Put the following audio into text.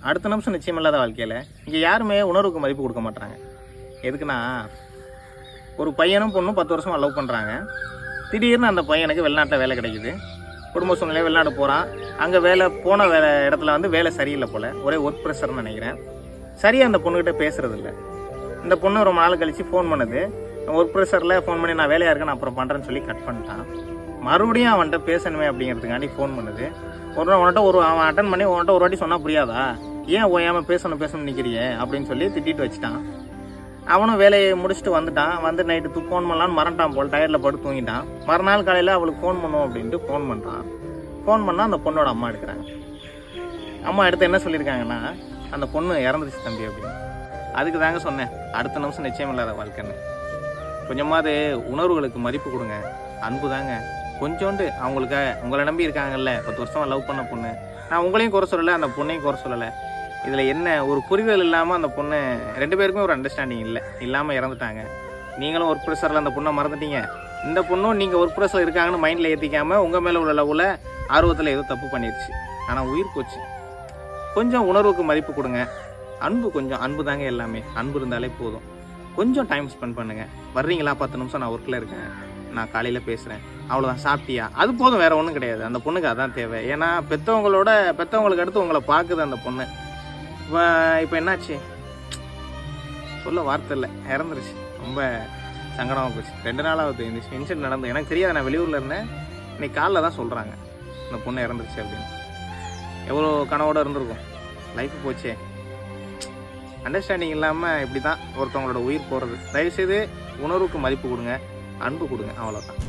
அடுத்த நிமிஷம் நிச்சயம் இல்லாத வாழ்க்கையில் இங்கே யாருமே உணர்வுக்கு மதிப்பு கொடுக்க மாட்டாங்க. எதுக்குன்னா, ஒரு பையனும் பொண்ணும் 10 வருஷமாக லவ் பண்ணுறாங்க. திடீர்னு அந்த பையனுக்கு வெளிநாட்டில் வேலை கிடைக்குது. குடும்ப சூழ்நிலை வெளிநாடு போகிறான். அங்கே போன இடத்துல வந்து வேலை சரியில்லை போல், ஒரே ஒர்க் ப்ரெஷர்னு நினைக்கிறேன். சரியாக அந்த பொண்ணுக்கிட்ட பேசுகிறதில்ல. இந்த பொண்ணு ரொம்ப நாள் கழித்து ஃபோன் பண்ணுது. ஒர்க் ப்ரெஷரில் ஃபோன் பண்ணி நான் வேலையாக இருக்கேன், நான் அப்புறம் பண்ணுறேன்னு சொல்லி கட் பண்ணிட்டான். மறுபடியும் அவன்கிட்ட பேசணுமே அப்படிங்கிறதுக்காண்டி ஃபோன் பண்ணுது. அவன் அட்டன் பண்ணி உன்கிட்ட ஒரு வாட்டி சொன்னால் புரியாதா, ஏன் ஓயாமல் பேசணும்னு நிற்கிறியே அப்படின்னு சொல்லி திட்டிட்டு வச்சுட்டான். அவனும் வேலையை முடிச்சுட்டு வந்துட்டான். வந்து நைட்டு ஃபோன் பண்ணலான்னு மறந்துட்டான் போல், டயரில் படுத்து தூங்கிட்டான். மறுநாள் காலையில் அவளுக்கு ஃபோன் பண்ணுவோம் அப்படின்ட்டு ஃபோன் பண்ணுறான். ஃபோன் பண்ணால் அந்த பொண்ணோட அம்மா எடுக்கிறாங்க. அம்மா எடுத்து என்ன சொல்லியிருக்காங்கன்னா, அந்த பொண்ணு இறந்துருச்சு தம்பி அப்படின்னு. அதுக்கு தாங்க சொன்னேன், அடுத்த நிமிஷம் நிச்சயம் இல்லாத வாழ்க்கைன்னு. கொஞ்சமாவது உணர்வுகளுக்கு மதிப்பு கொடுங்க. அன்பு தாங்க கொஞ்சோண்டு உங்களை நம்பி இருக்காங்கல்ல, 10 வருஷமாக லவ் பண்ண பொண்ணு. நான் உங்களையும் குறை சொல்லலை, அந்த பொண்ணையும் குறை சொல்லலை. இதில் என்ன ஒரு புரிதல் இல்லாமல் அந்த பொண்ணு 2 பேருக்குமே ஒரு அண்டர்ஸ்டாண்டிங் இல்லாமல் இறந்துட்டாங்க. நீங்களும் ஒர்க் ப்ரெஷரில் அந்த பொண்ணை மறந்துட்டீங்க. இந்த பொண்ணும் நீங்கள் ஒர்க் ப்ரெஷரில் இருக்காங்கன்னு மைண்டில் ஏற்றிக்காமல் உங்கள் மேலே உள்ள லவ்வில் ஆர்வத்தில் ஏதோ தப்பு பண்ணிடுச்சு. ஆனால் உயிர் போச்சு. கொஞ்சம் உணர்வுக்கு மதிப்பு கொடுங்க. அன்பு தாங்க எல்லாமே. அன்பு இருந்தாலே போதும். கொஞ்சம் டைம் ஸ்பெண்ட் பண்ணுங்கள். வர்றீங்களா, 10 நிமிஷம் நான் ஒர்க்கில் இருக்கேன், நான் காலையில் பேசுகிறேன், அவ்வளோதான், சாப்பிட்டியா, அது போதும், வேறு ஒன்றும் கிடையாது. அந்த பொண்ணுக்கு அதான் தேவை. ஏன்னா பெற்றவங்களுக்கு அடுத்து உங்களை பார்க்குது அந்த பொண்ணு. இப்போ என்னாச்சு சொல்ல வார்த்தை இல்லை, இறந்துருச்சு. ரொம்ப சங்கடமாக போச்சு. 2 நாளாவது இந்த இன்சிடென்ட் நடந்து. எனக்கு தெரியாது, நான் வெளியூரில் இருந்தேன். இன்னைக்கு காலைல தான் சொல்கிறாங்க இந்த பொண்ணு இறந்துருச்சு அப்படின்னு. எவ்வளோ கனவோடு இருந்திருக்கும். லைஃப் போச்சே. அண்டர்ஸ்டாண்டிங் இல்லாமல் இப்படி தான் ஒருத்தவங்களோட உயிர் போகிறது. தயவுசெய்து உணர்வுக்கு மதிப்பு கொடுங்க, அன்பு கொடுங்க, அவ்வளோதான்.